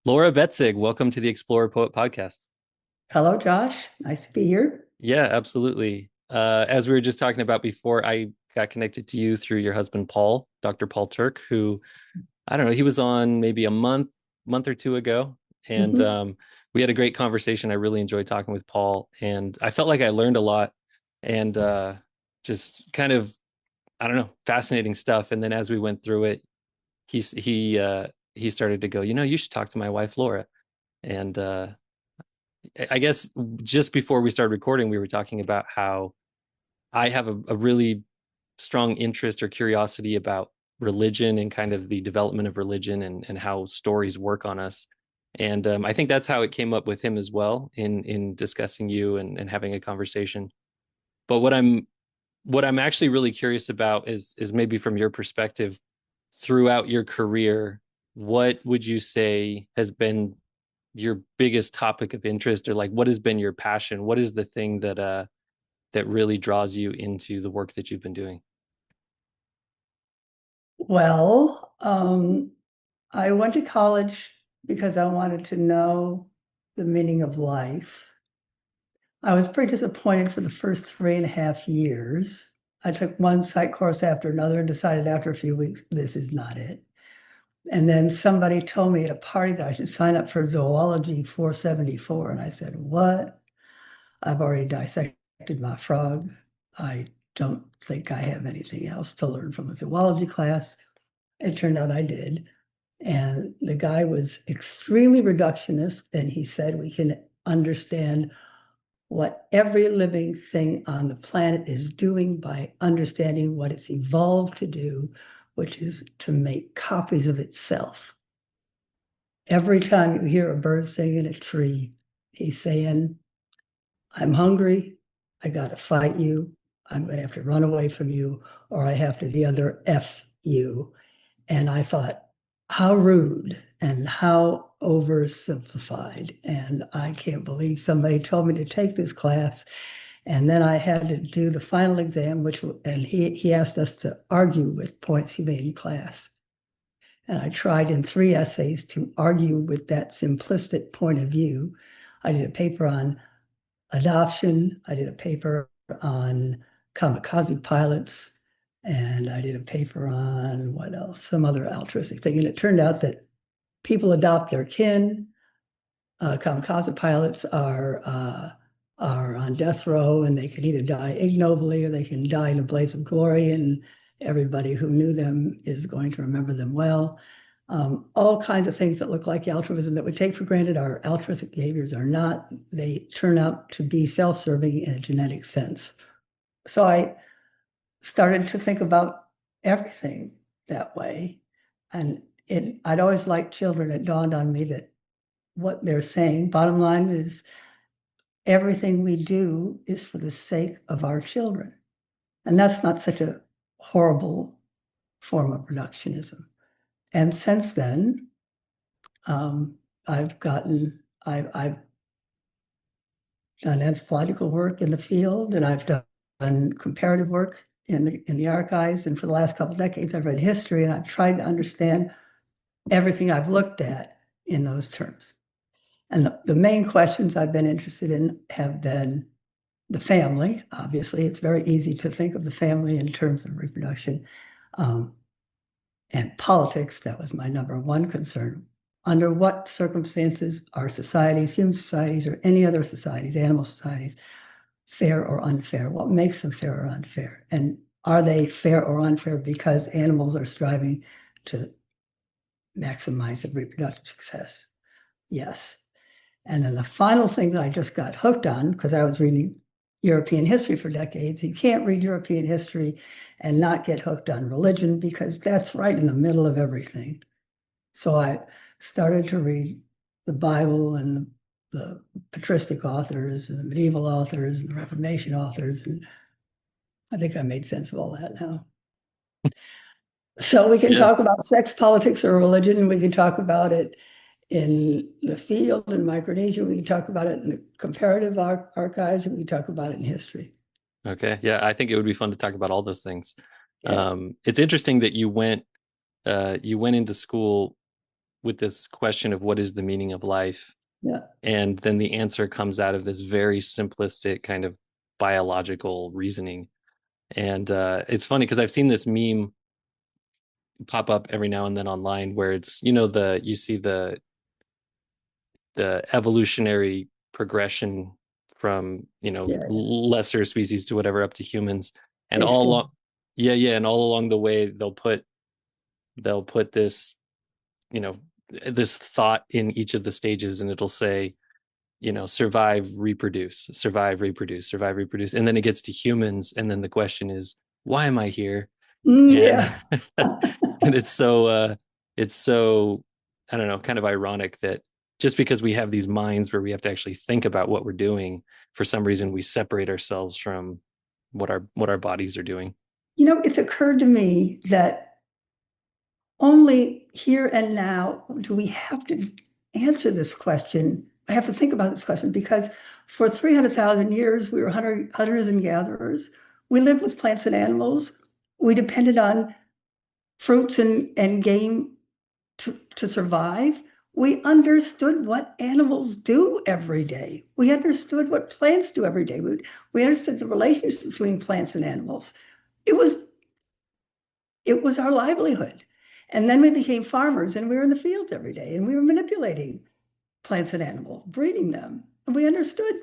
Laura Betzig, welcome to the Explorer Poet Podcast. Hello, Josh. Nice to be here. Yeah, absolutely. As we were just talking about before, I got connected to you through your husband, Paul, Dr. Paul Turk, who I don't know, he was on maybe a month or two ago. And hmm we had a great conversation. I really enjoyed talking with Paul, and I felt like I learned a lot and just kind of, I don't know, fascinating stuff. And then as we went through it, he started to go, you should talk to my wife, Laura. And I guess just before we started recording, we were talking about how I have a really strong interest or curiosity about religion and kind of the development of religion and how stories work on us. And I think that's how it came up with him as well in discussing you and having a conversation. But what I'm actually really curious about is maybe from your perspective throughout your career, what would you say has been your biggest topic of interest, or like what has been your passion? What is the thing that really draws you into the work that you've been doing? Well, I went to college because I wanted to know the meaning of life. I was pretty disappointed for the first 3.5 years. I took one psych course after another and decided after a few weeks, this is not it. And then somebody told me at a party that I should sign up for zoology 474. And I said, what? I've already dissected my frog. I don't think I have anything else to learn from a zoology class. It turned out I did. And the guy was extremely reductionist, and he said we can understand what every living thing on the planet is doing by understanding what it's evolved to do, which is to make copies of itself. Every time you hear a bird sing in a tree, he's saying, I'm hungry. I got to fight you. I'm going to have to run away from you, or I have to the other F you. And I thought, how rude and how oversimplified. And I can't believe somebody told me to take this class. And then I had to do the final exam, and he asked us to argue with points he made in class. And I tried in 3 essays to argue with that simplistic point of view. I did a paper on adoption. I did a paper on kamikaze pilots, and I did a paper on what else? Some other altruistic thing. And it turned out that people adopt their kin. Kamikaze pilots are on death row, and they can either die ignobly or they can die in a blaze of glory. And everybody who knew them is going to remember them well. All kinds of things that look like altruism that we take for granted are altruistic behaviors are not. They turn out to be self-serving in a genetic sense. So I started to think about everything that way. And I'd always liked children. It dawned on me that what they're saying, bottom line is everything we do is for the sake of our children. And that's not such a horrible form of reductionism. And since then, um, I've done anthropological work in the field, and I've done comparative work in the archives. And for the last couple of decades, I've read history, and I've tried to understand everything I've looked at in those terms. And the main questions I've been interested in have been the family. Obviously, it's very easy to think of the family in terms of reproduction. Um, and politics, that was my number one concern. Under what circumstances are societies, human societies, or any other societies, animal societies, fair or unfair? What makes them fair or unfair? And are they fair or unfair because animals are striving to maximize their reproductive success? Yes. And then the final thing that I just got hooked on, because I was reading European history for decades, you can't read European history and not get hooked on religion because that's right in the middle of everything. So I started to read the Bible and the patristic authors and the medieval authors and the Reformation authors. And I think I made sense of all that now. So we can Yeah. talk about sex, politics, or religion, and we can talk about it in the field in Micronesia. We can talk about it in the comparative archives, and we can talk about it in history. Okay. Yeah, I think it would be fun to talk about all those things. Yeah. It's interesting that you went into school with this question of what is the meaning of life, Yeah. and then the answer comes out of this very simplistic kind of biological reasoning. And it's funny because I've seen this meme pop up every now and then online where it's, you see the evolutionary progression from, Yeah. lesser species to whatever up to humans. And It's all still, along, yeah, yeah, and all along the way they'll put this, you know, this thought in each of the stages, and it'll say, survive, reproduce, survive, reproduce, survive, reproduce. And then it gets to humans, and then the question is, why am I here? And yeah. and it's so I don't know, kind of ironic that just because we have these minds where we have to actually think about what we're doing, for some reason we separate ourselves from what our bodies are doing. It's occurred to me that only here and now do we have to answer this question. I have to think about this question because for 300,000 years, we were hunters and gatherers. We lived with plants and animals. We depended on fruits and game to survive. We understood what animals do every day. We understood what plants do every day. We understood the relations between plants and animals. It was it was our livelihood. And then we became farmers and we were in the fields every day and we were manipulating plants and animals, breeding them. And we understood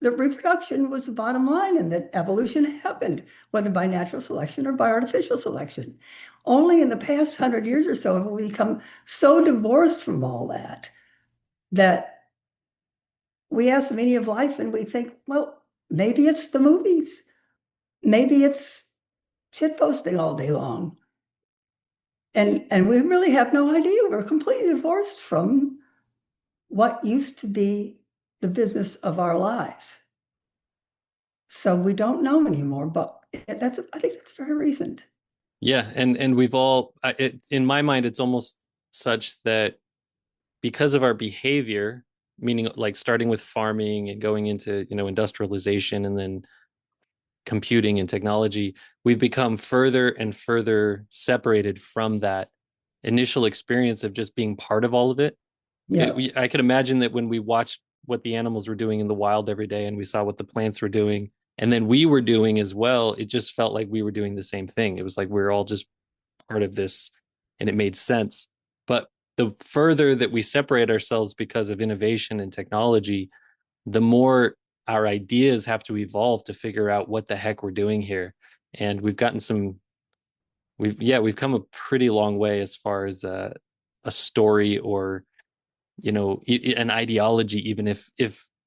that reproduction was the bottom line and that evolution happened, whether by natural selection or by artificial selection. Only in the past 100 years or so have we become so divorced from all that that we ask the meaning of life and we think, well, maybe it's the movies. Maybe it's shitposting all day long. And we really have no idea. We're completely divorced from what used to be the business of our lives. So we don't know anymore, but I think that's very recent. Yeah, and we've all in my mind it's almost such that because of our behavior, meaning like starting with farming and going into, industrialization and then computing and technology, we've become further and further separated from that initial experience of just being part of all of it. Yeah. I could imagine that when we watched what the animals were doing in the wild every day and we saw what the plants were doing and then we were doing as well, it just felt like we were doing the same thing. It was like we are all just part of this, and it made sense. But the further that we separate ourselves because of innovation and technology, the more our ideas have to evolve to figure out what the heck we're doing here. And we've come a pretty long way as far as a story, or an ideology. Even if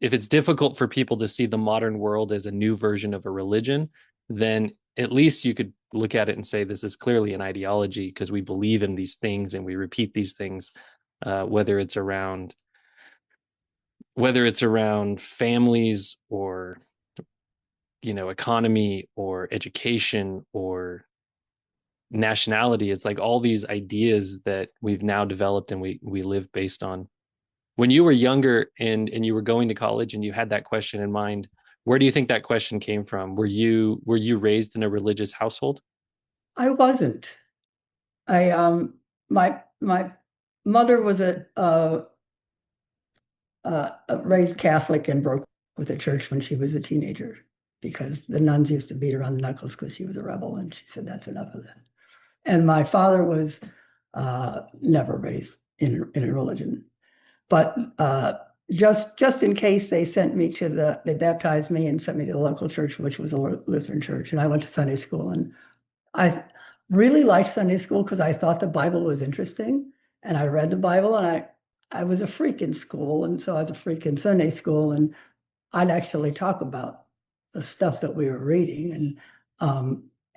it's difficult for people to see the modern world as a new version of a religion, then at least you could look at it and say this is clearly an ideology because we believe in these things and we repeat these things, whether it's around families, or economy, or education, or nationality. It's like all these ideas that we've now developed and we live based on. When you were younger and you were going to college and you had that question in mind, where do you think that question came from? Were you raised in a religious household? I wasn't. My mother was raised Catholic and broke with the church when she was a teenager because the nuns used to beat her on the knuckles because she was a rebel, and she said that's enough of that. And my father was never raised in a religion, but just in case they baptized me and sent me to the local church, which was a Lutheran church, and I went to Sunday school, and I really liked Sunday school because I thought the Bible was interesting, and I read the Bible, and I was a freak in school, and so I was a freak in Sunday school, and I'd actually talk about the stuff that we were reading,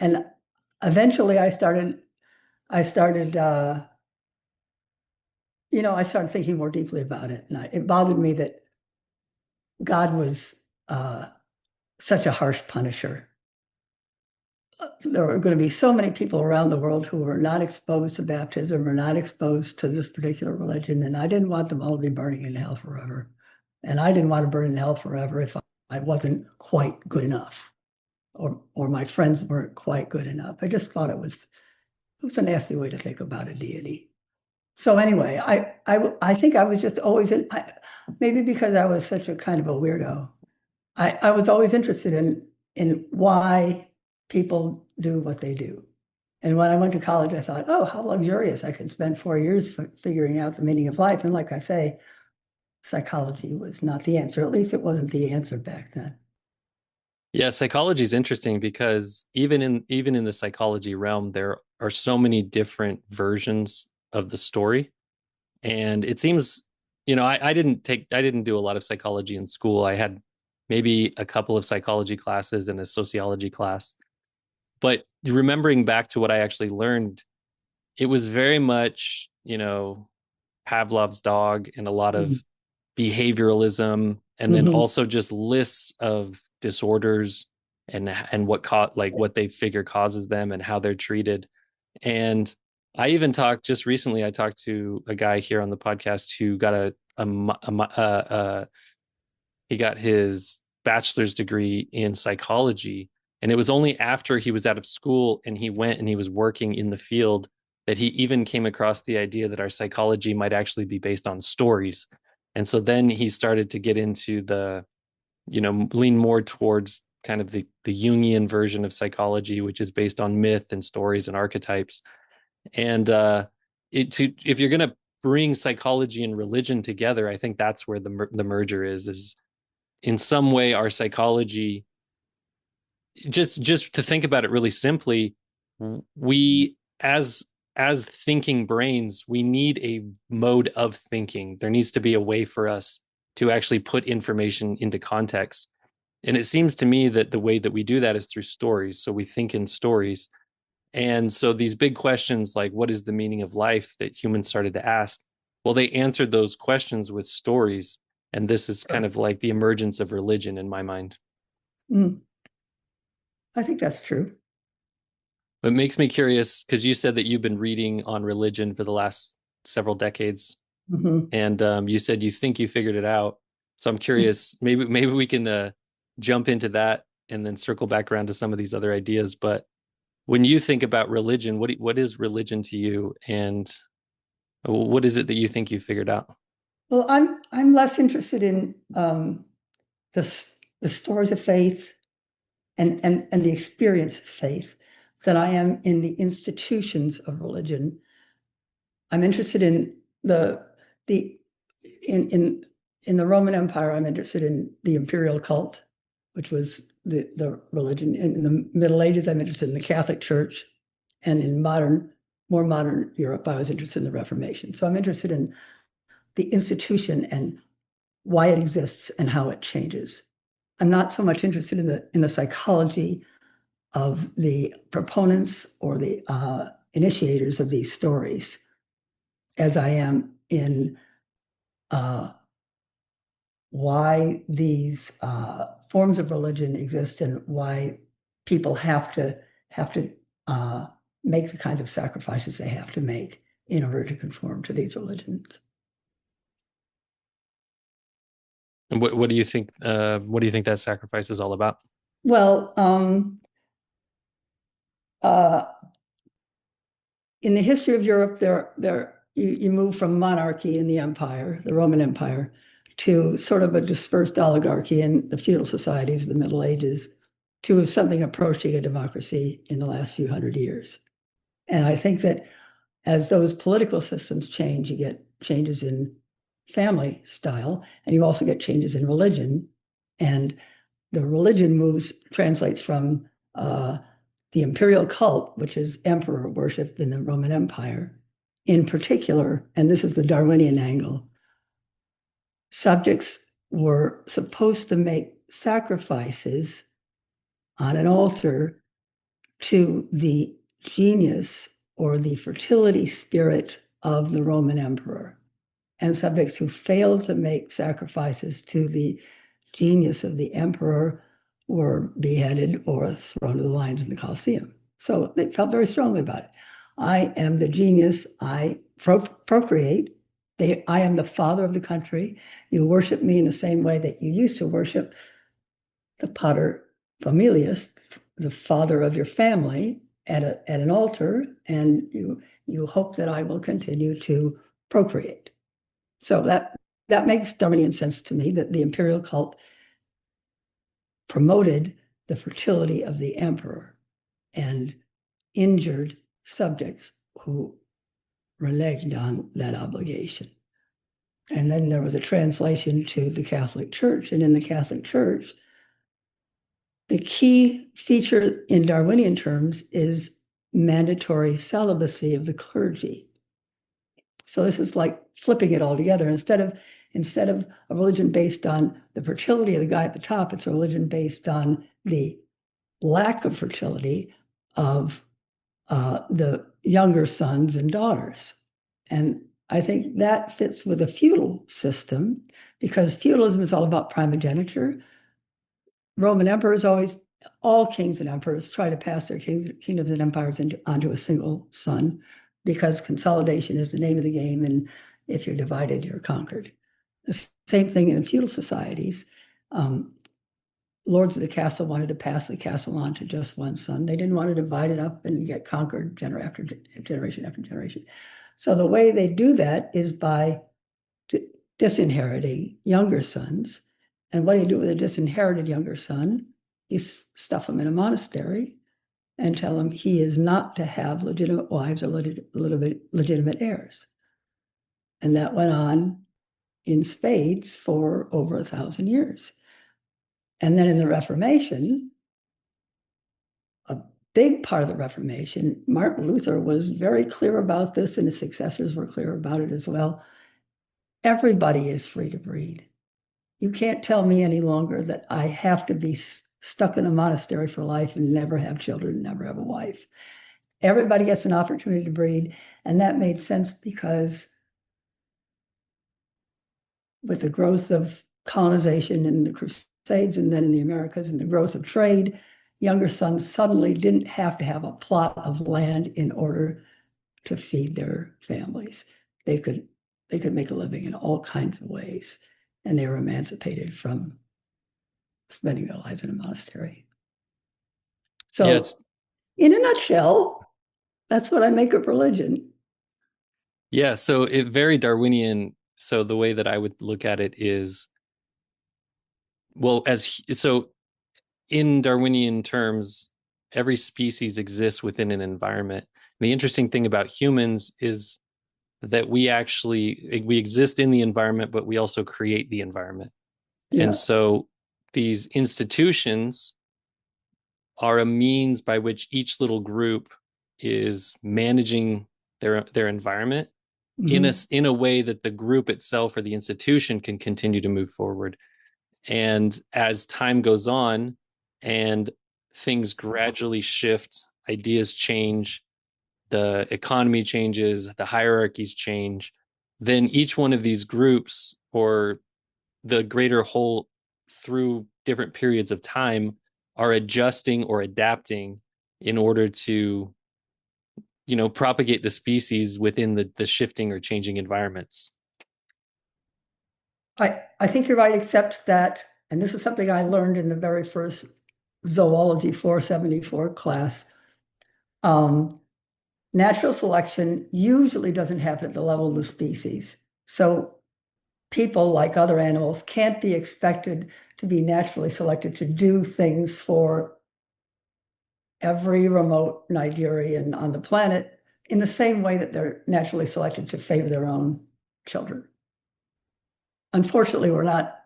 and eventually I started thinking more deeply about it, and it bothered me that God was uh, such a harsh punisher. There were going to be so many people around the world who were not exposed to baptism or not exposed to this particular religion, and I didn't want them all to be burning in hell forever. And I didn't want to burn in hell forever if I wasn't quite good enough, or my friends weren't quite good enough. I just thought it was a nasty way to think about a deity. So anyway, I think I was just always maybe because I was such a kind of a weirdo. I was always interested in why people do what they do. And when I went to college, I thought, oh, how luxurious. I could spend 4 years figuring out the meaning of life. And like I say, psychology was not the answer. At least it wasn't the answer back then. Yeah, psychology is interesting because even in the psychology realm, there are so many different versions of the story. And it seems, I didn't do a lot of psychology in school. I had maybe a couple of psychology classes and a sociology class. But remembering back to what I actually learned, it was very much, Pavlov's dog and a lot of Mhm. behavioralism, and then Mhm. also just lists of disorders and what they figure causes them and how they're treated. And I even talked just recently. I talked to a guy here on the podcast who got he got his bachelor's degree in psychology. And it was only after he was out of school and he went and he was working in the field that he even came across the idea that our psychology might actually be based on stories. And so then he started to get into lean more towards kind of the Jungian version of psychology, which is based on myth and stories and archetypes. And if you're going to bring psychology and religion together, I think that's where the merger is in some way our psychology, just to think about it really simply, we as thinking brains, we need a mode of thinking. There needs to be a way for us to actually put information into context. And it seems to me that the way that we do that is through stories. So we think in stories. And so these big questions like what is the meaning of life that humans started to ask, well, they answered those questions with stories. And this is kind Sure. of like the emergence of religion in my mind. Mm, I think that's true. It makes me curious because you said that you've been reading on religion for the last several decades, Mhm. and you said you think you figured it out. So I'm curious. Maybe we can jump into that and then circle back around to some of these other ideas. But when you think about religion, what is religion to you, and what is it that you think you figured out? Well, I'm less interested in the stories of faith and the experience of faith than I am in the institutions of religion. I'm interested in the in in in the Roman Empire. I'm interested in the imperial cult, which was the religion. In the Middle Ages, I'm interested in the Catholic Church, and in more modern Europe, I was interested in the Reformation. So I'm interested in the institution and why it exists and how it changes. I'm not so much interested in the psychology of the proponents or the initiators of these stories as I am in uh, why these forms of religion exist and why people have to uh, make the kinds of sacrifices they have to make in order to conform to these religions. And what do you think? What do you think that sacrifice is all about? Well, uh, in the history of Europe, you move from monarchy in the empire, the Roman Empire, to sort of a dispersed oligarchy in the feudal societies of the Middle Ages, to something approaching a democracy in the last few hundred years. And I think that as those political systems change, you get changes in family style, and you also get changes in religion. And the religion translates from the imperial cult, which is emperor worship in the Roman Empire, in particular, and this is the Darwinian angle, subjects were supposed to make sacrifices on an altar to the genius or the fertility spirit of the Roman emperor. And subjects who failed to make sacrifices to the genius of the emperor were beheaded or thrown to the lions in the Colosseum. So they felt very strongly about it. I am the genius. I procreate. I am the father of the country. You worship me in the same way that you used to worship the pater familias, the father of your family. at an altar, and you hope that I will continue to procreate. So that makes Darwinian sense to me, that the imperial cult promoted the fertility of the emperor and injured subjects who reneged on that obligation. And then there was a translation to the Catholic Church. And in the Catholic Church, the key feature in Darwinian terms is mandatory celibacy of the clergy. So this is like flipping it all together. Instead of a religion based on the fertility of the guy at the top, it's a religion based on the lack of fertility of the younger sons and daughters. And I think that fits with a feudal system, because feudalism is all about primogeniture. Roman emperors always, all kings and emperors try to pass their kingdoms and empires onto a single son, because consolidation is the name of the game. And if you're divided, you're conquered. The same thing in feudal societies. Lords of the castle wanted to pass the castle on to just one son. They didn't want to divide it up and get conquered generation after generation. So the way they do that is by disinheriting younger sons. And what do you do with a disinherited younger son? You stuff him in a monastery and tell him he is not to have legitimate wives or legitimate heirs. And that went on in spades for over 1,000 years. And then in the Reformation, a big part of the Reformation, Martin Luther was very clear about this, and his successors were clear about it as well. Everybody is free to breed. You can't tell me any longer that I have to be stuck in a monastery for life and never have children, never have a wife. Everybody gets an opportunity to breed, and that made sense because with the growth of colonization in the Crusades and then in the Americas and the growth of trade, younger sons suddenly didn't have to have a plot of land in order to feed their families. They could make a living in all kinds of ways, and they were emancipated from spending their lives in a monastery. Yeah, So, in a nutshell, that's what I make of religion. yeah, so it very Darwinian. So the way that I would look at it is, well, as so in Darwinian terms, every species exists within an environment. The interesting thing about humans is that we exist in the environment, but we also create the environment. And Yeah. so these institutions are a means by which each little group is managing their environment Mm-hmm. in a way that the group itself or the institution can continue to move forward. And as time goes on and things gradually shift, ideas change, the economy changes, the hierarchies change, then each one of these groups or the greater whole through different periods of time are adjusting or adapting in order to propagate the species within the shifting or changing environments. I think you're right, except that, and this is something I learned in the very first Zoology 474 class. Um, Natural selection usually doesn't happen at the level of the species. So people, like other animals, can't be expected to be naturally selected to do things for every remote Nigerian on the planet in the same way that they're naturally selected to favor their own children. Unfortunately, we're not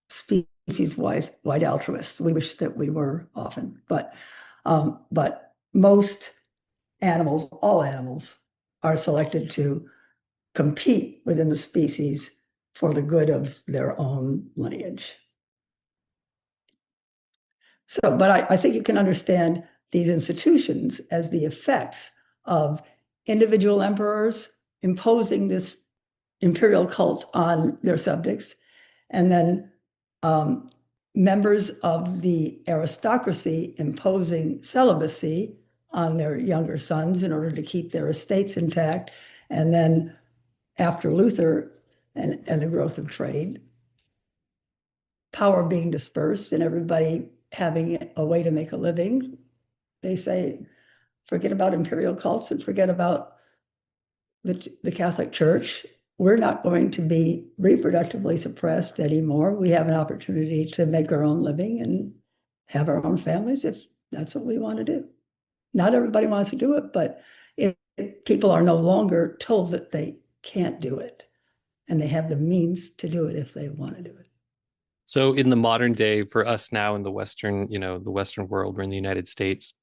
species-wide altruists. We wish that we were often, but most animals, all animals, are selected to compete within the species for the good of their own lineage. So, but I think you can understand these institutions as the effects of individual emperors imposing this imperial cult on their subjects, and then members of the aristocracy imposing celibacy on their younger sons in order to keep their estates intact. And then after Luther and the growth of trade, power being dispersed and everybody having a way to make a living, They say, forget about imperial cults and forget about the Catholic Church. We're not going to be reproductively suppressed anymore. We have an opportunity to make our own living and have our own families if that's what we want to do. Not everybody wants to do it, but people are no longer told that they can't do it, and they have the means to do it if they want to do it. So in the modern day, for us now in the Western, the Western world, we're in the United States,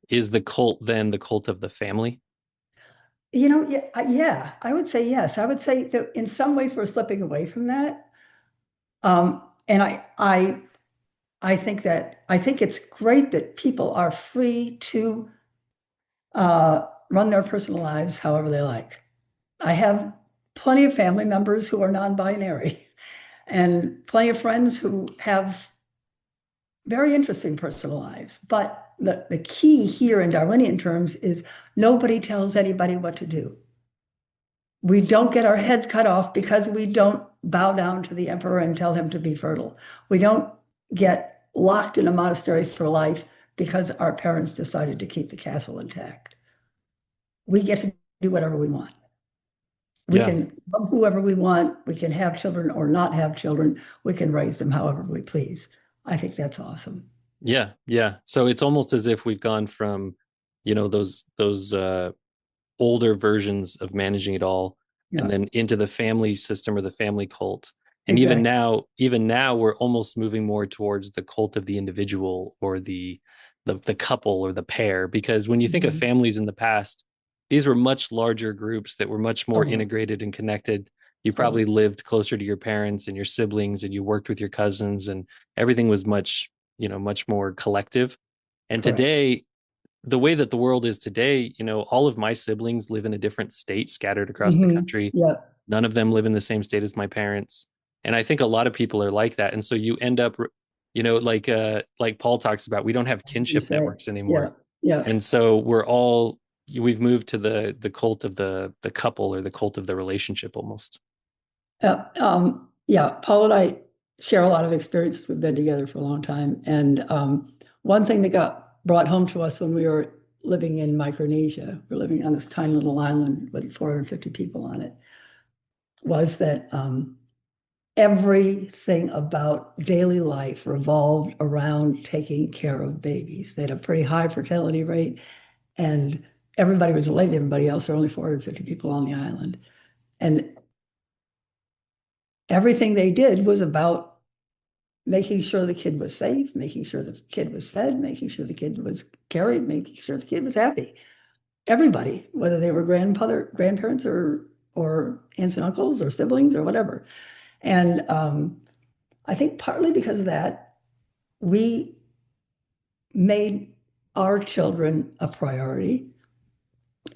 is the cult then the cult of the family? Yeah, I would say yes. I would say that in some ways we're slipping away from that. And I think it's great that people are free to run their personal lives however they like. I have plenty of family members who are non-binary and plenty of friends who have very interesting personal lives. But the key here in Darwinian terms is nobody tells anybody what to do. We don't get our heads cut off because we don't bow down to the emperor and tell him to be fertile. We don't get locked in a monastery for life because our parents decided to keep the castle intact. We get to do whatever we want. We Yeah. can love whoever we want. We can have children or not have children. We can raise them however we please. I think that's awesome. Yeah, yeah. So it's almost as if we've gone from, those older versions of managing it all and Yeah, then into the family system or the family cult. And exactly. even now we're almost moving more towards the cult of the individual or the couple or the pair. Because when you think of Mhm. families in the past, these were much larger groups that were much more Oh, integrated and connected. You totally. probably lived closer to your parents and your siblings and you worked with your cousins and everything was much, much more collective. And Correct. today, the way that the world is today, all of my siblings live in a different state scattered across the country. Yeah, None of them live in the same state as my parents. And I think a lot of people are like that. And so you end up, like Paul talks about, we don't have you kinship say. networks Yeah, anymore. yeah. And so we've moved to the cult of the couple or the cult of the relationship almost. Yeah, Paul and I share a lot of experience. We've been together for a long time. And one thing that got brought home to us when we were living in Micronesia, we're living on this tiny little island with 450 people on it, was that everything about daily life revolved around taking care of babies. They had a pretty high fertility rate, and everybody was related to everybody else. There were only 450 people on the island. And everything they did was about making sure the kid was safe, making sure the kid was fed, making sure the kid was carried, making sure the kid was happy. Everybody, whether they were grandparents or aunts and uncles or siblings or whatever. And I think partly because of that, we made our children a priority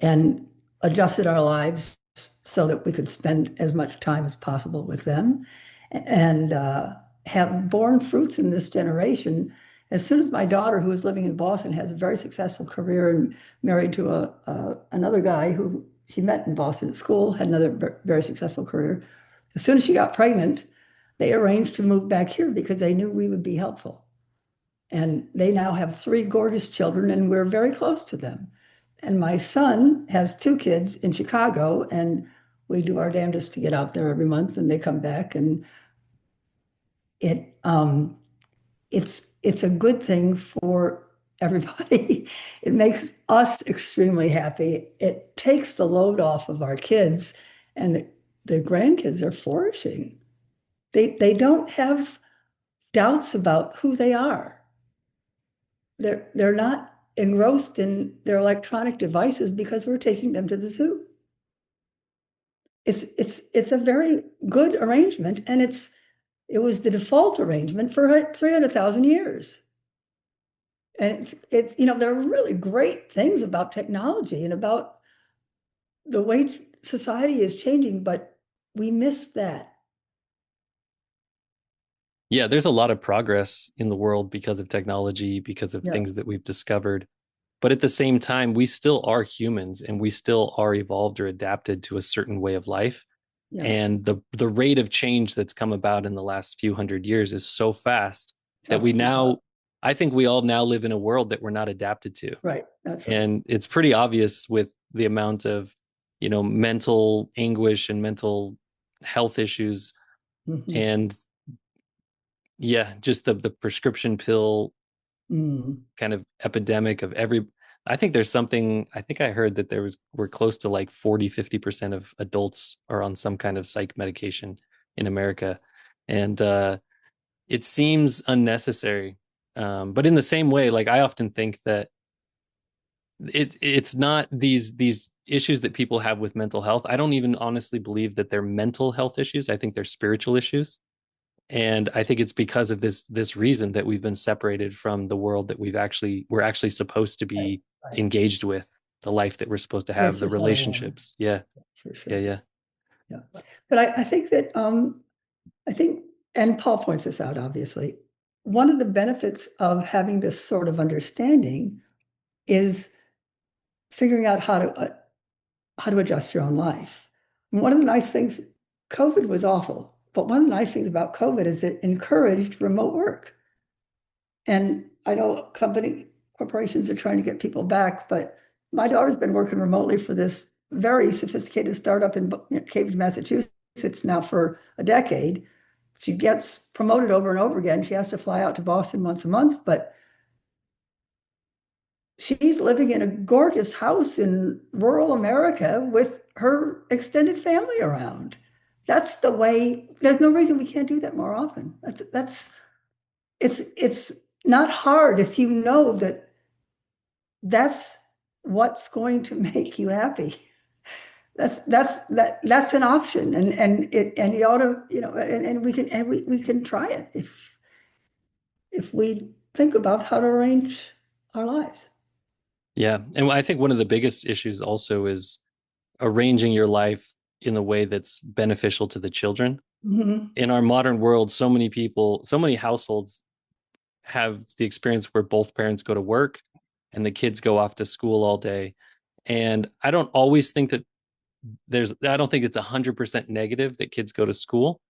and adjusted our lives so that we could spend as much time as possible with them and have borne fruits in this generation. As soon as my daughter, who is living in Boston, has a very successful career and married to another guy who she met in Boston at school, had another very successful career. As soon as she got pregnant, they arranged to move back here because they knew we would be helpful. And they now have three gorgeous children, and we're very close to them. And my son has two kids in Chicago, and we do our damnedest to get out there every month, and they come back, and it it's a good thing for everybody. It makes us extremely happy. It takes the load off of our kids, and the grandkids are flourishing. They don't have doubts about who they are. They're not engrossed in their electronic devices because we're taking them to the zoo. It's a very good arrangement, and it was the default arrangement for 300,000 years. And there are really great things about technology and about the way society is changing, but we miss that. Yeah, there's a lot of progress in the world because of technology, because of Yeah, things that we've discovered. But at the same time, we still are humans and we still are evolved or adapted to a certain way of life. yeah. And the rate of change that's come about in the last few hundred years is so fast that Tough we to keep now, up. I think we all now live in a world that we're not adapted to. Right. That's right. And it's pretty obvious with the amount of, mental anguish and mental health issues. Hmm. And yeah, just the prescription pill Mm. kind of epidemic of every. I think there's something, I think I heard that we're close to like 40-50% of adults are on some kind of psych medication in America. And it seems unnecessary. But in the same way, like I often think that it's not these issues that people have with mental health. I don't even honestly believe that they're mental health issues. I think they're spiritual issues. And I think it's because of this reason that we've been separated from the world that we're actually supposed to Right. be Right. engaged with, the life that we're supposed to have, the Spiritual side, relationships. Yeah. for Yeah. sure. Yeah. Yeah. But I think that I think, and Paul points this out, obviously, one of the benefits of having this sort of understanding is figuring out how to adjust your own life. And one of the nice things, COVID was awful, but one of the nice things about COVID is it encouraged remote work. And I know corporations are trying to get people back, but my daughter's been working remotely for this very sophisticated startup in Cambridge, Massachusetts now for a decade. She gets promoted over and over again. She has to fly out to Boston once a month, but she's living in a gorgeous house in rural America with her extended family around. That's the way, there's no reason we can't do that more often. It's not hard if you know that that's what's going to make you happy. That's an option, and you ought to, and we can try it if we think about how to arrange our lives. Yeah. And I think one of the biggest issues also is arranging your life in a way that's beneficial to the children. Hmm. In our modern world, so many people, so many households have the experience where both parents go to work and the kids go off to school all day. And I don't always think that I don't think it's 100% negative that kids go to school,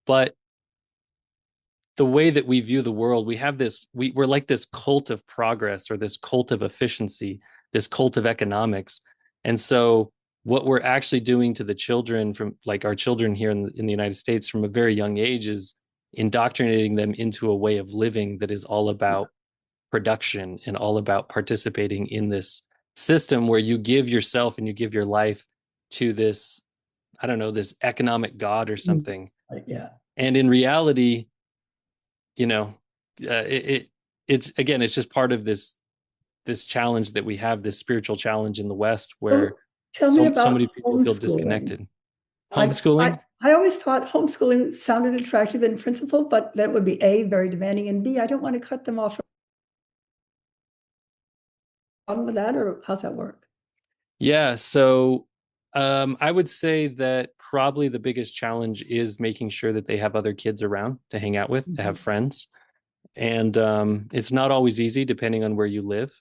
but the way that we view the world, we have we're like this cult of progress or this cult of efficiency, this cult of economics. And so what we're actually doing to the children, from like our children here in the United States from a very young age, is indoctrinating them into a way of living that is all about production and all about participating in this system where you give yourself and you give your life to this, I don't know, this economic god or Mm. something. Yeah. And in reality, you know, it's again, it's just part of this challenge that we have, this spiritual challenge in the West, where So tell me so about many people feel homeschooling. disconnected. I, I, Homeschooling, I always thought homeschooling sounded attractive in principle, but that would be A, very demanding, and B, I don't want to cut them off from with that, or how's that work? yeah. So I would say that probably the biggest challenge is making sure that they have other kids around to hang out with, to have Mhm. friends. And it's not always easy depending on where you live.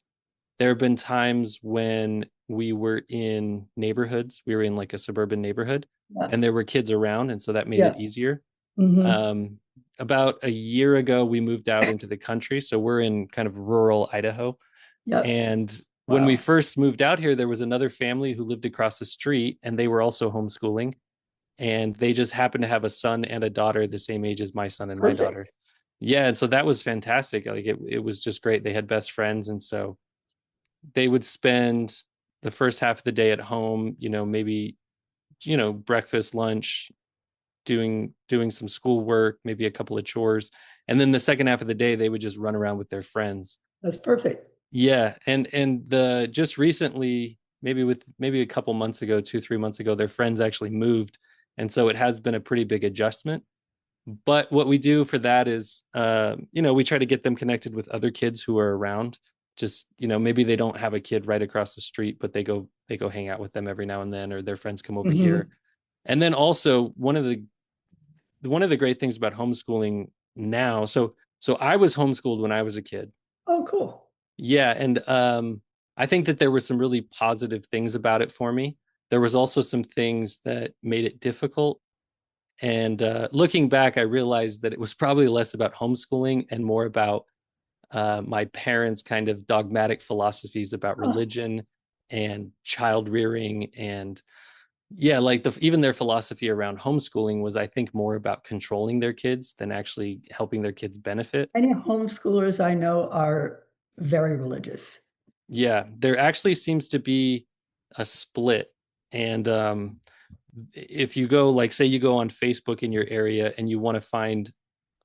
There have been times when we were in neighborhoods, we were in like a suburban neighborhood, Yeah. and there were kids around. And so that made Yeah. it easier. Hmm. Um, about a year ago, we moved out into the country. So we're in kind of rural Idaho. Yep. And when we Wow. first moved out here, there was another family who lived across the street and they were also homeschooling. And they just happened to have a son and a daughter the same age as my son and my daughter. Perfect. Yeah. And so that was fantastic. Like it was just great. They had best friends. And so they would spend the first half of the day at home, maybe, breakfast, lunch, doing some schoolwork, maybe a couple of chores. And then the second half of the day, they would just run around with their friends. That's perfect. Yeah. And the just recently, maybe a couple months ago, 2-3 months ago, their friends actually moved. And so it has been a pretty big adjustment. But what we do for that is, we try to get them connected with other kids who are around. Just, maybe they don't have a kid right across the street, but they go hang out with them every now and then, or their friends come over here. Hmm. And then also one of the great things about homeschooling now, so I was homeschooled when I was a kid. Oh, cool. Yeah, and I think that there were some really positive things about it for me. There was also some things that made it difficult. And looking back, I realized that it was probably less about homeschooling and more about my parents' kind of dogmatic philosophies about Oh, religion and child rearing, and yeah, like even their philosophy around homeschooling was, I think, more about controlling their kids than actually helping their kids benefit. many homeschoolers I know are very religious. Yeah, there actually seems to be a split. And if you go, like, say you go on Facebook in your area and you want to find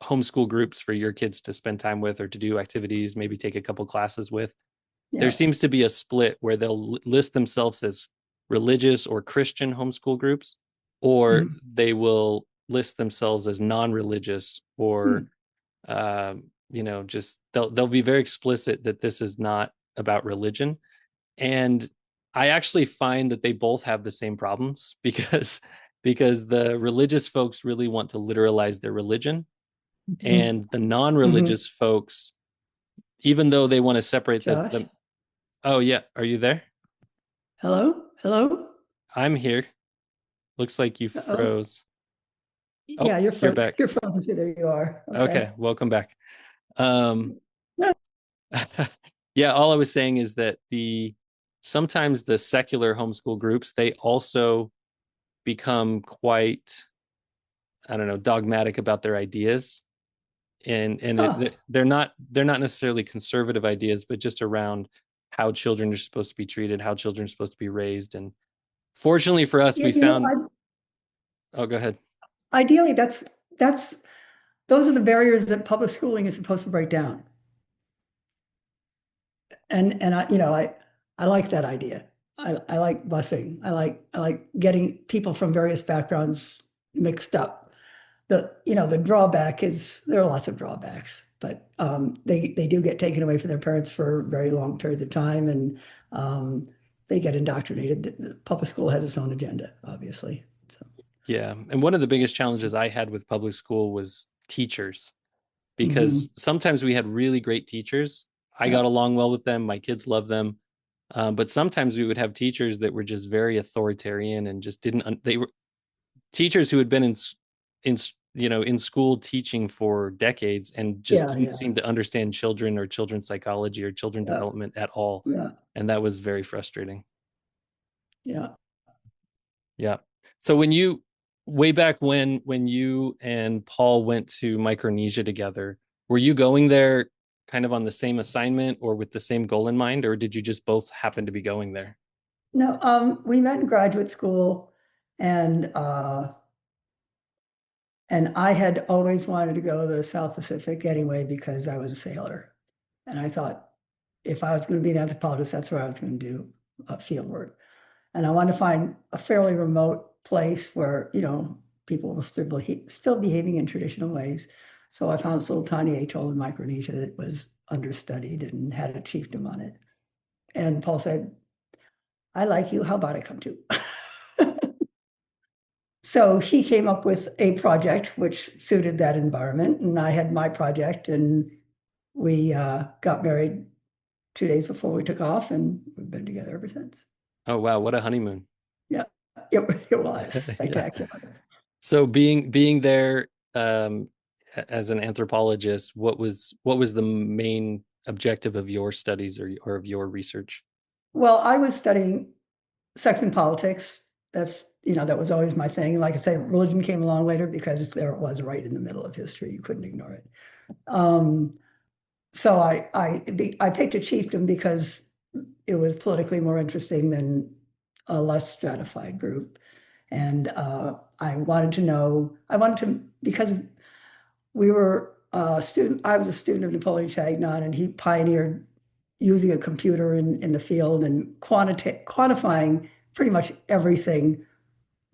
homeschool groups for your kids to spend time with or to do activities, maybe take a couple classes with, there Yeah. seems to be a split where they'll list themselves as religious or Christian homeschool groups, or Mhm. they will list themselves as non-religious, or Hmm. just they'll be very explicit that this is not about religion. And I actually find that they both have the same problems because the religious folks really want to literalize their religion, Mhm. and the Mhm. non-religious folks, even though they want to separate Josh, the oh yeah, are you there? hello? Hello? I'm here. Looks like you Uh-oh. froze. Yeah, Oh, you're back. you're frozen too. There you are. Okay, Okay. welcome back. Um, No. yeah, all I was saying is that the sometimes the secular homeschool groups, they also become quite, I don't know, dogmatic about their ideas. And Huh. they're not necessarily conservative ideas, but just around how children are supposed to be treated, how children are supposed to be raised. And fortunately for us, Yeah, we found, oh, go ahead. ideally, that's those are the barriers that public schooling is supposed to break down. And I like that idea. I like busing. I like getting people from various backgrounds mixed up. The drawback is there are lots of drawbacks, but they do get taken away from their parents for very long periods of time, and um, they get indoctrinated. The public school has its own agenda, obviously. So, Yeah. And one of the biggest challenges I had with public school was teachers, because mhm. sometimes we had really great teachers. I Yeah, got along well with them. My kids loved them. But sometimes we would have teachers that were just very authoritarian and just didn't, they were teachers who had been in, in school teaching for decades and just yeah, didn't yeah, seem to understand children or children's psychology or children yeah, development at all. yeah, And that was very frustrating. yeah. Yeah. So way back when you and Paul went to Micronesia together, were you going there kind of on the same assignment or with the same goal in mind, or did you just both happen to be going there? No, we met in graduate school, and I had always wanted to go to the South Pacific anyway because I was a sailor. And I thought if I was going to be an anthropologist, that's where I was going to do field work. And I wanted to find a fairly remote place where, people were still behaving in traditional ways. So I found this little tiny atoll in Micronesia that was understudied and had a chiefdom on it. And Paul said, I like you. How about I come too? So he came up with a project which suited that environment, and I had my project, and we got married 2 days before we took off, and we've been together ever since. Oh wow, what a honeymoon. Yeah, it was Yeah. spectacular. So being there as an anthropologist, what was the main objective of your studies or of your research? Well, I was studying sex and politics. That was always my thing. Like I said, religion came along later because there it was right in the middle of history. You couldn't ignore it. Um, so I picked a chiefdom because it was politically more interesting than a less stratified group. And I wanted to, because I was a student of Napoleon Chagnon, and he pioneered using a computer in the field and quantifying pretty much everything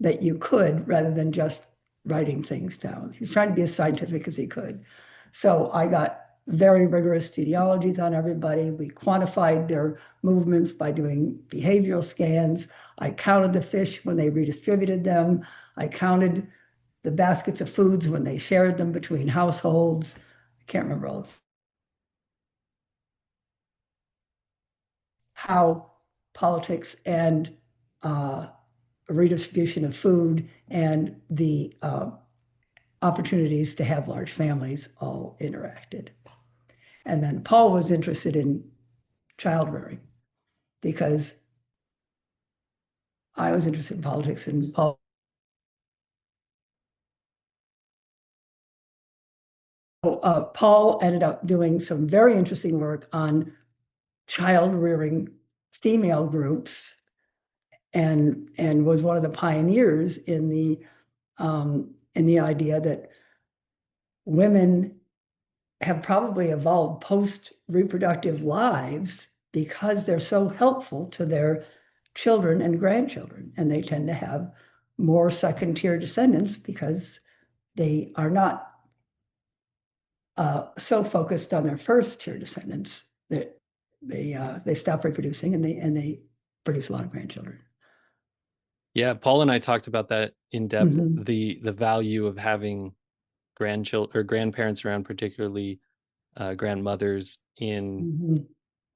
that you could rather than just writing things down. He's trying to be as scientific as he could. So I got very rigorous genealogies on everybody. We quantified their movements by doing behavioral scans. I counted the fish when they redistributed them. I counted the baskets of foods when they shared them between households. I can't remember all of how politics and uh, redistribution of food and the opportunities to have large families all interacted. And then Paul was interested in child rearing because I was interested in politics, and Paul ended up doing some very interesting work on child rearing female groups, and was one of the pioneers in the idea that women have probably evolved post-reproductive lives because they're so helpful to their children and grandchildren, and they tend to have more second-tier descendants because they are not so focused on their first-tier descendants that they stop reproducing, and they produce a lot of grandchildren. Yeah, Paul and I talked about that in depth, Mhm. the value of having grandchildren or grandparents around, particularly grandmothers in Mhm.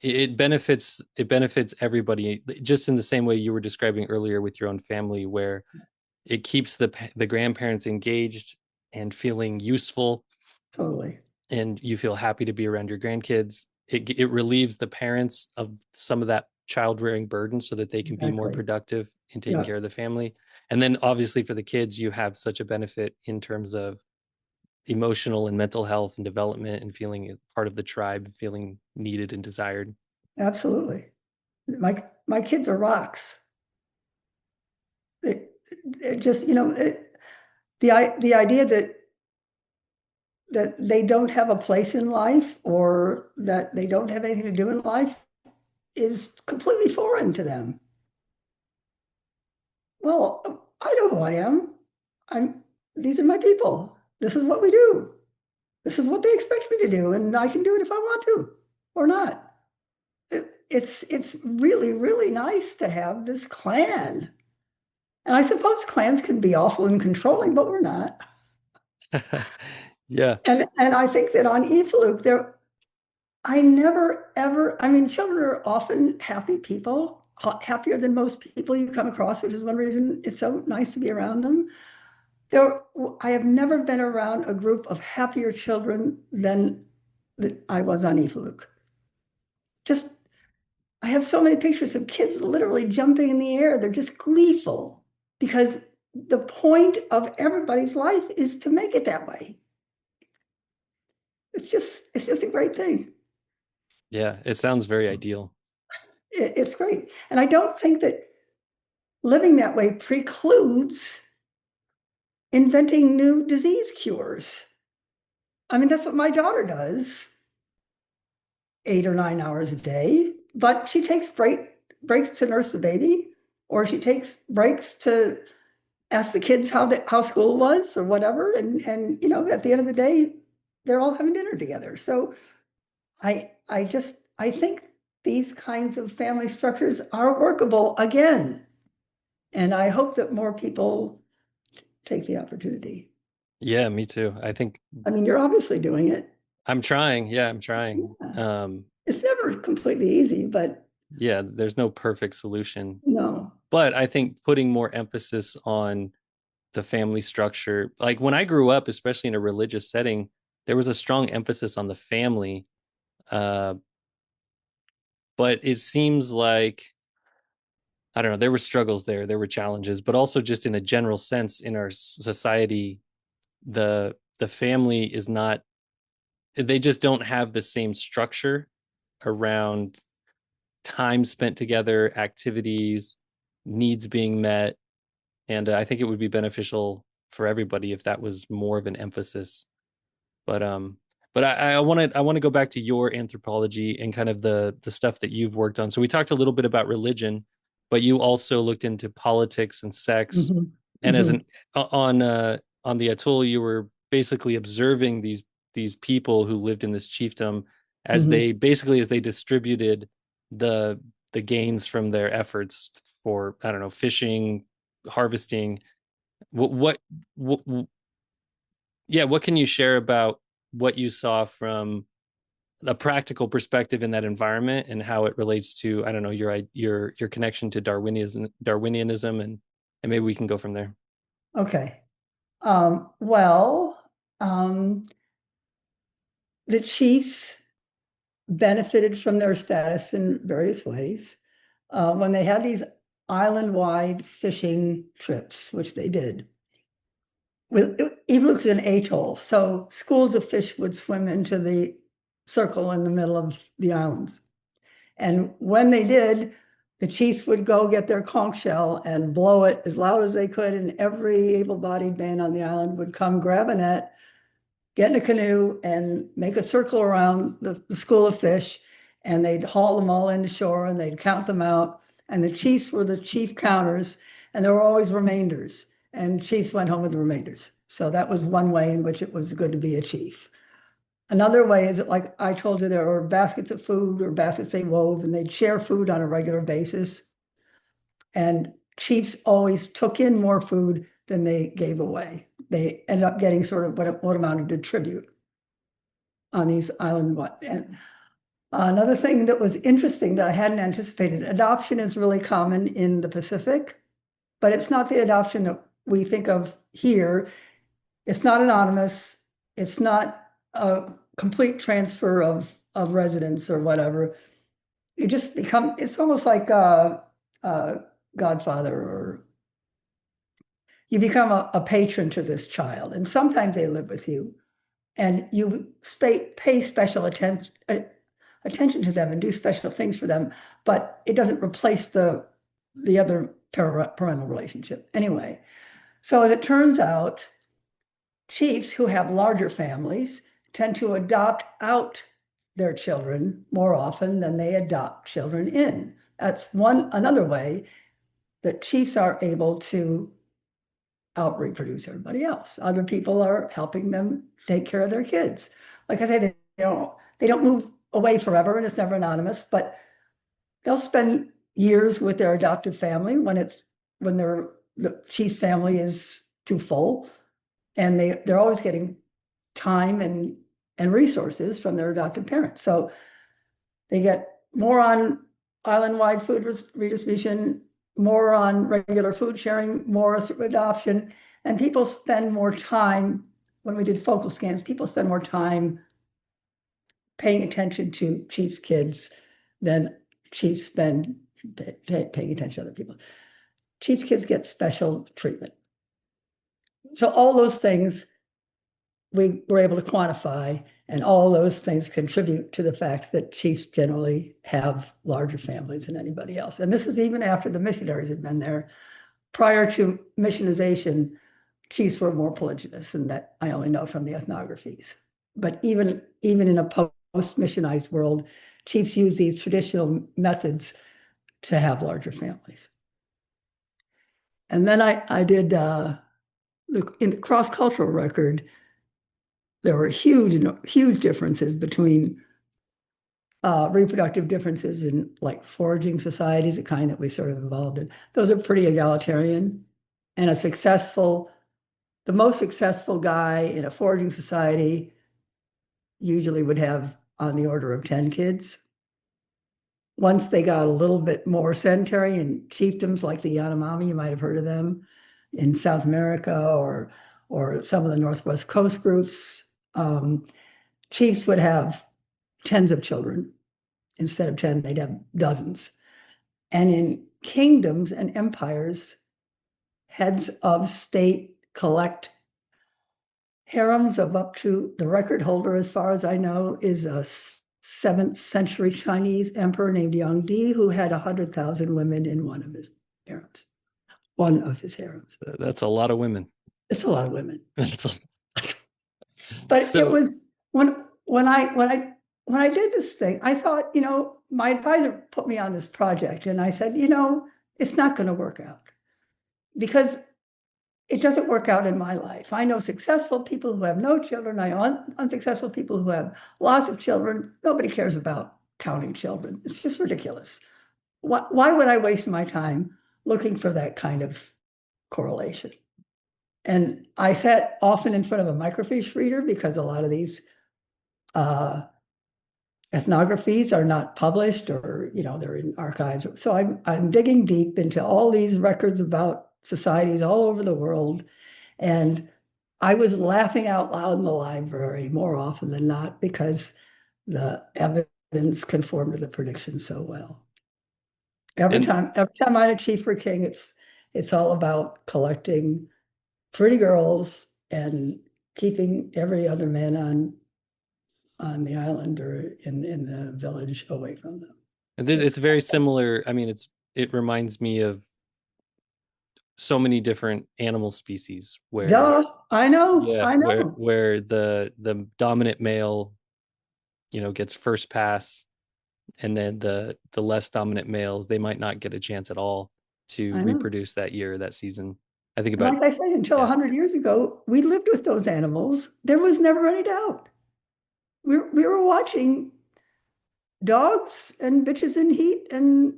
it benefits everybody just in the same way you were describing earlier with your own family, where it keeps the grandparents engaged and feeling useful, Totally. and you feel happy to be around your grandkids. It relieves the parents of some of that child rearing burden so that they can be more Exactly. productive in taking Yeah, care of the family. And then obviously for the kids, you have such a benefit in terms of emotional and mental health and development and feeling part of the tribe, feeling needed and desired. absolutely. My kids are rocks. It just, the idea that they don't have a place in life or that they don't have anything to do in life is completely foreign to them. Well, I know who I am. I'm, these are my people. This is what we do. This is what they expect me to do, and I can do it if I want to or not. It's really, really nice to have this clan. And I suppose clans can be awful and controlling, but we're not. Yeah. And I think that on eFluke, I never ever, I mean, children are often happy people, happier than most people you come across, which is one reason it's so nice to be around them. There, I have never been around a group of happier children than that I was on eFluke. Just, I have so many pictures of kids literally jumping in the air. They're just gleeful because the point of everybody's life is to make it that way. It's just a great thing. Yeah, it sounds very ideal. It's great. And I don't think that living that way precludes inventing new disease cures. I mean, that's what my daughter does 8 or 9 hours a day, but she takes breaks to nurse the baby, or she takes breaks to ask the kids how school was or whatever. And at the end of the day, they're all having dinner together. So I think these kinds of family structures are workable again. And I hope that more people take the opportunity. Yeah, me too. I think I mean, you're obviously doing it. I'm trying. Yeah, I'm trying. Yeah. It's never completely easy, but Yeah, there's no perfect solution. no. But I think putting more emphasis on the family structure, like when I grew up, especially in a religious setting, there was a strong emphasis on the family. Uh, but it seems like, I don't know, there were struggles there were challenges, but also just in a general sense in our society, the family is not, they just don't have the same structure around time spent together, activities, needs being met. And I think it would be beneficial for everybody if that was more of an emphasis. But I want to go back to your anthropology and kind of the stuff that you've worked on. So we talked a little bit about religion, but you also looked into politics and sex. Mhm. And as Mhm. an on the atoll, you were basically observing these people who lived in this chiefdom as Mhm. they distributed the the gains from their efforts for, I don't know, fishing, harvesting. What yeah, what can you share about what you saw from a practical perspective in that environment and how it relates to, I don't know, your connection to Darwinianism, and maybe we can go from there. Okay. Well, um, the chiefs. benefited from their status in various ways. When they had these island-wide fishing trips, which they did, Evolution's an atoll, so schools of fish would swim into the circle in the middle of the islands. And when they did, the chiefs would go get their conch shell and blow it as loud as they could, and every able-bodied man on the island would come grab a net, get in a canoe, and make a circle around the school of fish, and they'd haul them all into shore, and they'd count them out. And the chiefs were the chief counters, and there were always remainders, and chiefs went home with the remainders. So that was one way in which it was good to be a chief. Another way is, like I told you, there were baskets of food or baskets they wove, and they'd share food on a regular basis. And chiefs always took in more food than they gave away. They ended up getting sort of what amounted to tribute on these island. And another thing that was interesting that I hadn't anticipated, adoption is really common in the Pacific, but it's not the adoption that we think of here. It's not anonymous. It's not a complete transfer of residence or whatever. You just become, it's almost like a godfather, or you become a patron to this child. And sometimes they live with you, and you pay special attention to them and do special things for them, but it doesn't replace the other parental relationship anyway. So as it turns out, chiefs who have larger families tend to adopt out their children more often than they adopt children in. That's another way that chiefs are able to out reproduce everybody else. Other people are helping them take care of their kids. Like I say, they don't move away forever, and it's never anonymous, but they'll spend years with their adoptive family when the chief's family is too full, and they're always getting time and resources from their adoptive parents. So they get more on island-wide food redistribution, more on regular food sharing, more through adoption, and people spend more time, when we did focal scans, people spend more time paying attention to chiefs' kids than chiefs spend paying attention to other people. Chiefs' kids get special treatment. So all those things we were able to quantify, and all those things contribute to the fact that chiefs generally have larger families than anybody else. And this is even after the missionaries had been there. Prior to missionization, chiefs were more polygynous, and that I only know from the ethnographies. But even in a post-missionized world, chiefs use these traditional methods to have larger families. And then I did, in the cross-cultural record, there were huge differences between reproductive differences in like foraging societies, the kind that we sort of evolved in. Those are pretty egalitarian, and the most successful guy in a foraging society usually would have on the order of 10 kids. Once they got a little bit more sedentary, in chiefdoms like the Yanomami, you might have heard of them, in South America, or some of the Northwest Coast groups, chiefs would have tens of children. Instead of 10, they'd have dozens. And in kingdoms and empires, heads of state collect harems of up to, the record holder, as far as I know, is a 7th century Chinese emperor named Yangdi, who had 100,000 women in one of his harems. That's a lot of women. It's a lot of women. But it was when I did this thing, I thought, my advisor put me on this project, and I said, it's not going to work out, because it doesn't work out in my life. I know successful people who have no children. I know unsuccessful people who have lots of children. Nobody cares about counting children. It's just ridiculous. Why would I waste my time looking for that kind of correlation? And I sat often in front of a microfiche reader, because a lot of these ethnographies are not published, or they're in archives. So I'm digging deep into all these records about societies all over the world, and I was laughing out loud in the library more often than not, because the evidence evidence conform to the prediction so well. Every And time, every time I had a chief for king, it's all about collecting pretty girls and keeping every other man on the island or in the village away from them. this, It's it's very similar. I mean, it reminds me of so many different animal species where, duh, yeah, I know, where the dominant male, gets first pass, and then the less dominant males, they might not get a chance at all to I know. reproduce that year, that season. I think And about, like I say, until yeah. 100 years ago, we lived with those animals. There was never any doubt. We were watching dogs and bitches in heat, and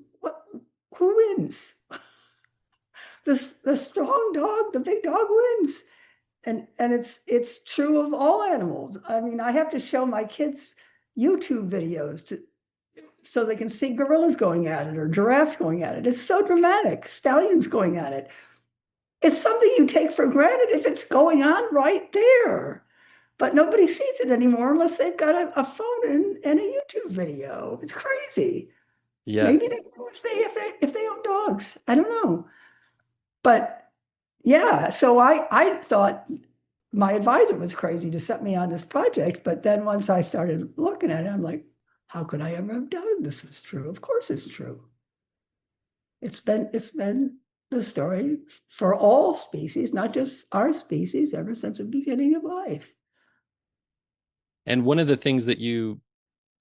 who wins? The strong dog, the big dog wins. And it's true of all animals. I mean, I have to show my kids YouTube videos so they can see gorillas going at it or giraffes going at it. It's so dramatic. Stallions going at it. It's something you take for granted if it's going on right there. But nobody sees it anymore unless they've got a phone and a YouTube video. It's crazy. Yeah. Maybe they do if they own dogs. I don't know. But yeah, so I thought my advisor was crazy to set me on this project. But then once I started looking at it, I'm like, how could I ever have doubted this was true? Of course it's true. It's been the story for all species, not just our species, ever since the beginning of life. And one of the things that you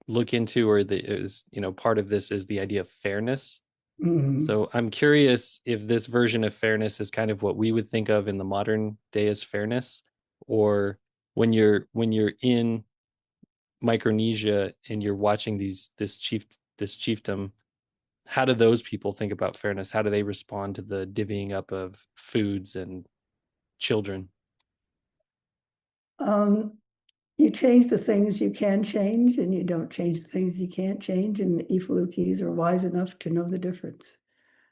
look into, or that is, part of this, is the idea of fairness. Mhm. So I'm curious if this version of fairness is kind of what we would think of in the modern day as fairness, or when you're in Micronesia and you're watching this chiefdom, how do those people think about fairness? How do they respond to the divvying up of foods and children? Um, you change the things you can change, and you don't change the things you can't change. And the Evolukis are wise enough to know the difference.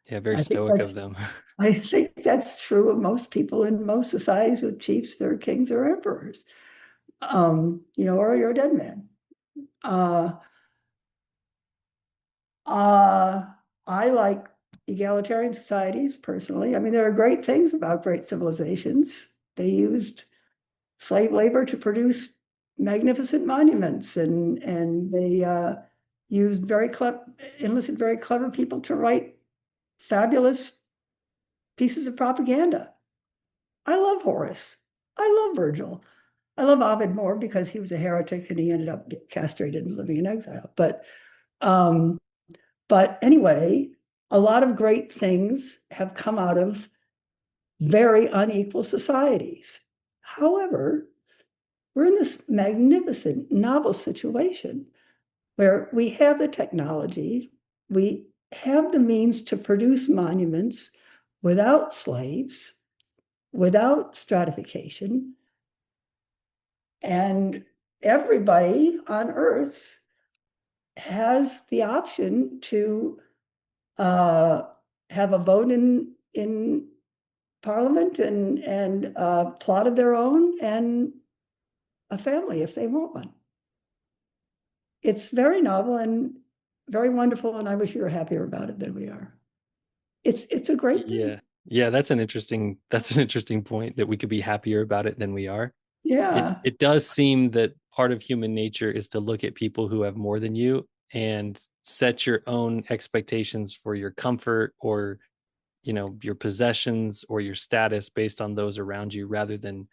Yeah, very I think stoic of that's them. I think that's true of most people in most societies with chiefs or kings or emperors. Or you're a dead man. Uh, uh, I like egalitarian societies personally. I mean, there are great things about great civilizations. They used slave labor to produce magnificent monuments, and they used enlisted very clever people to write fabulous pieces of propaganda. I love Horace. I love Virgil. I love Ovid more because he was a heretic and he ended up castrated and living in exile. Um, but anyway, a lot of great things have come out of very unequal societies. However, we're in this magnificent, novel situation where we have the technology, we have the means to produce monuments without slaves, without stratification, and everybody on Earth has the option to uh, have a vote in Parliament and plot of their own and a family if they want one. It's very novel and very wonderful, and I wish we were happier about it than we are. It's a great thing. Yeah. Yeah, that's an interesting point, that we could be happier about it than we are. It Yeah. it does seem that part of human nature is to look at people who have more than you and set your own expectations for your comfort, or your possessions or your status based on those around you, rather than,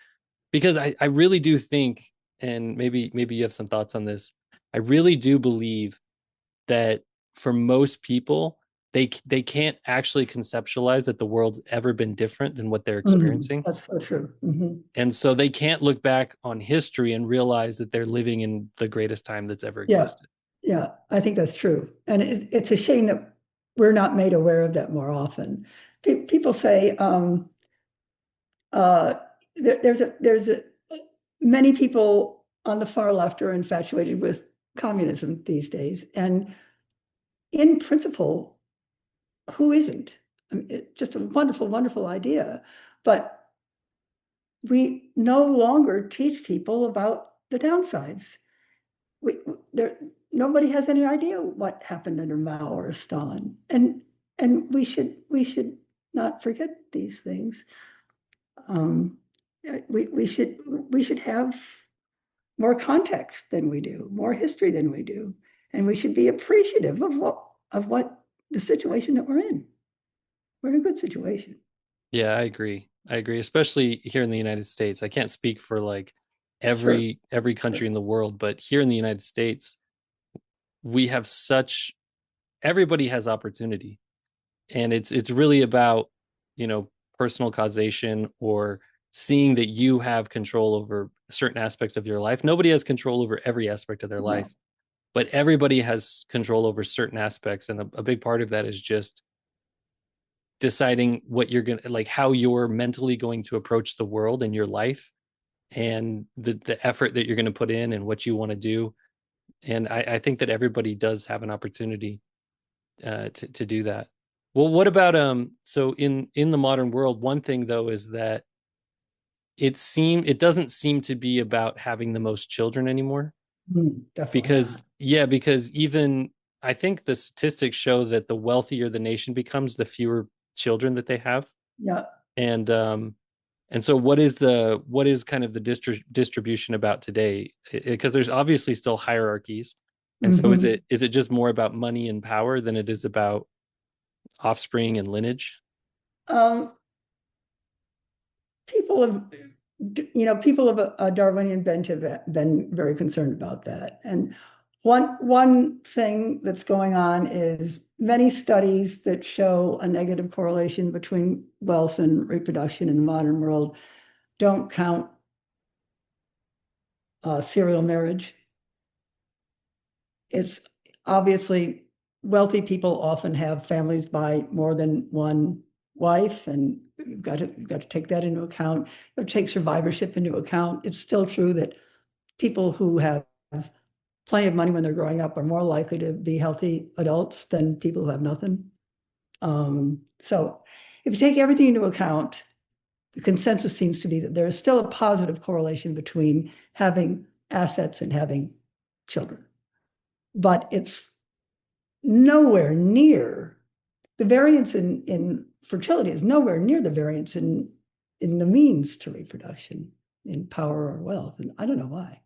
because I really do think, and maybe you have some thoughts on this. I really do believe that for most people, they can't actually conceptualize that the world's ever been different than what they're experiencing. That's so true. Mhm. And so they can't look back on history and realize that they're living in the greatest time that's ever Yeah, existed. yeah, I think that's true. And it's a shame that we're not made aware of that more often. People say uh, there's many people on the far left are infatuated with communism these days, and in principle, who isn't? I mean, it's just a wonderful, wonderful idea, but we no longer teach people about the downsides. We, there, nobody has any idea what happened under Mao or Stalin. And we should not forget these things. Um, we should have more context than we do, more history than we do, and we should be appreciative of what the situation that we're in. We're in a good situation. Yeah, I agree. I agree, especially here in the United States. I can't speak for like Sure, every country sure. in the world, but here in the United States, we have such everybody has opportunity. And it's really about, you know, personal causation or seeing that you have control over certain aspects of your life. Nobody has control over every aspect of their No. life, but everybody has control over certain aspects. And a big part of that is just deciding what you're going to like, how you're mentally going to approach the world and your life and the effort that you're going to put in and what you want to do. And I think that everybody does have an opportunity to do that. Well, what about so in the modern world, one thing though is that it doesn't seem to be about having the most children anymore. Definitely not. Because even I think the statistics show that the wealthier the nation becomes, the fewer children that they have. Yeah. And so what is kind of the distribution about today? Because there's obviously still hierarchies. And so Hmm. is it just more about money and power than it is about offspring and lineage? Um, people have, people of a Darwinian bent have been very concerned about that. And one thing that's going on is many studies that show a negative correlation between wealth and reproduction in the modern world don't count serial marriage. It's obviously wealthy people often have families by more than one wife, and you've got to take that into account. You have to take survivorship into account. It's still true that people who have plenty of money when they're growing up are more likely to be healthy adults than people who have nothing. So if you take everything into account, the consensus seems to be that there is still a positive correlation between having assets and having children. But it's nowhere near the variance in fertility is nowhere near the variance in the means to reproduction in power or wealth. And I don't know why.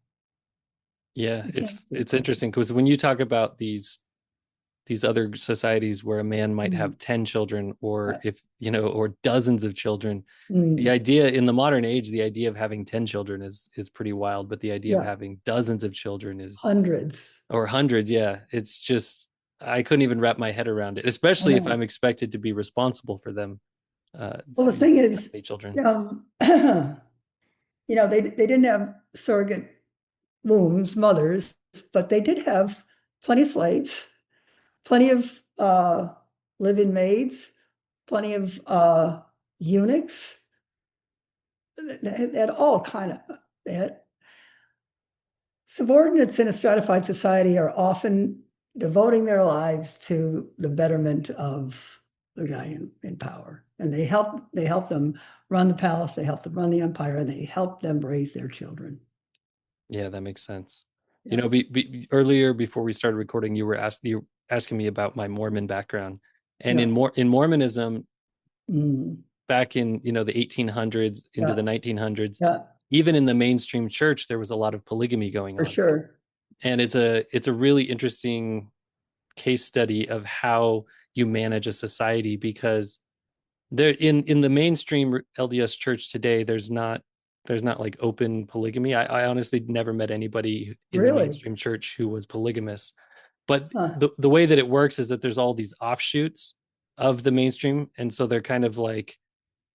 Yeah, I can't see it's why. interesting because when you talk about these other societies where a man might Mm. have 10 children or Uh, if you know or dozens of children, the mm. idea in the modern age, the idea of having 10 children is pretty wild, but the idea of Yeah, having dozens of children is hundreds. or hundreds, yeah, it's just I couldn't even wrap my head around it, I especially if know. I'm expected to be responsible for them. Well, the You know, thing that is, many children. they didn't have surrogate wombs, mothers, but they did have plenty of slaves, plenty of live-in maids, plenty of eunuchs. They had all kind of they had subordinates in a stratified society are often devoting their lives to the betterment of the guy in power. And they help them run the palace, they help them run the empire, and they help them raise their children. Yeah, that makes sense. You Yeah. know, earlier before we started recording, you were asking me about my Mormon background, and Yeah. in Mormonism, Mm. back in the 1800s into Yeah. the 1900s, Yeah. even in the mainstream church, there was a lot of polygamy going For on, sure. and it's a really interesting case study of how you manage a society because there in the mainstream LDS church today, there's not like open polygamy. I honestly never met anybody in the Really? mainstream church who was polygamous. But Huh. the way that it works is that there's all these offshoots of the mainstream, and so they're kind of like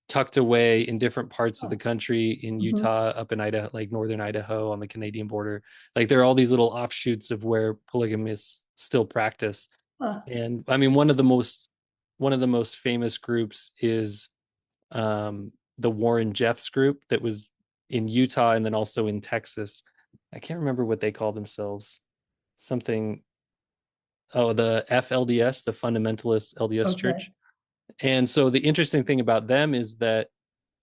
tucked away in different parts of Huh. the country, in Mhm. Utah, up in Idaho, like northern Idaho on the Canadian border. Like there are all these little offshoots of where polygamists still practice. Huh. And I mean, one of the most famous groups is the Warren Jeffs group that was in Utah and then also in Texas. I can't remember what they call themselves. Something, oh, the FLDS, the Fundamentalist LDS Okay. Church. And so the interesting thing about them is that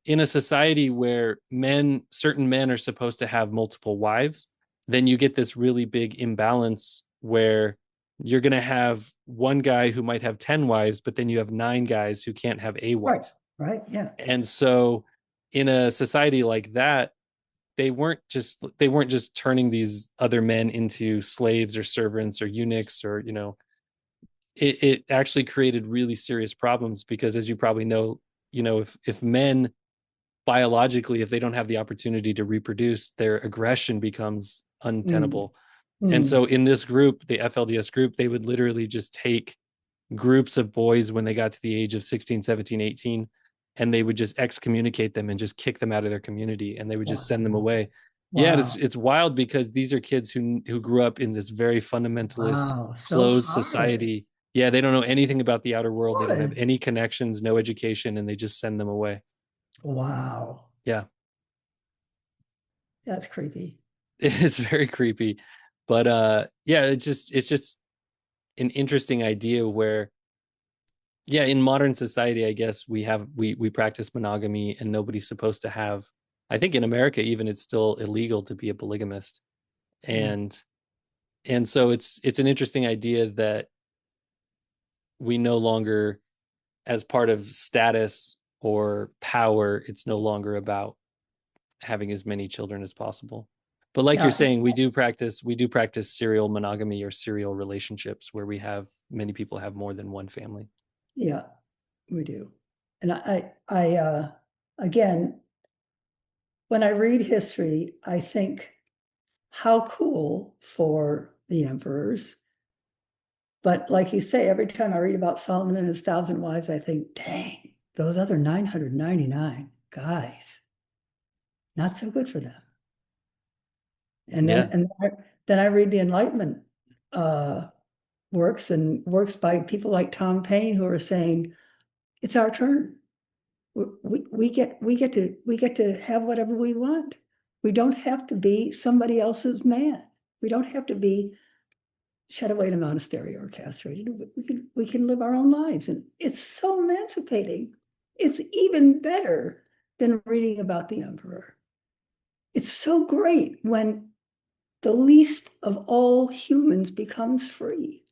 in a society where certain men are supposed to have multiple wives, then you get this really big imbalance where you're going to have one guy who might have 10 wives, but then you have 9 guys who can't have a Right. wife. Right. Yeah. And so in a society like that, they weren't just turning these other men into slaves or servants or eunuchs or, it actually created really serious problems because, as you probably know, if men biologically, if they don't have the opportunity to reproduce, their aggression becomes Mm. untenable. And Mm. so in this group, the FLDS group, they would literally just take groups of boys when they got to the age of 16, 17, 18, and they would just excommunicate them and just kick them out of their community, and they would just send them Wow. away. Yeah, Wow. it's wild because these are kids who grew up in this very fundamentalist, Wow. So closed hard. society. Yeah, they don't know anything about the outer world. They don't have Boy. any connections, no education, and they just send them away. Wow. Yeah, That's creepy. it's very creepy. But yeah, it's just an interesting idea where, yeah, in modern society, I guess we practice monogamy and nobody's supposed to have, I think in America even it's still illegal to be a polygamist. Mm. And so it's an interesting idea that we no longer, as part of status or power, it's no longer about having as many children as possible. But like you're Yeah. saying, we do practice serial monogamy or serial relationships where we have many people have more than one family. Yeah. We do. And again, when I read history, I think how cool for the emperors. But like you say, every time I read about Solomon and his 1,000 wives, I think, dang, those other 999 guys, not so good for them. And then Yeah. and then I read the Enlightenment uh, works and works by people like Tom Paine who are saying it's our turn. We get to have whatever we want. We don't have to be somebody else's man. We don't have to be shut away in a monastery or castrated. We can live our own lives, and it's so emancipating. It's even better than reading about the emperor. It's so great when the least of all humans becomes free.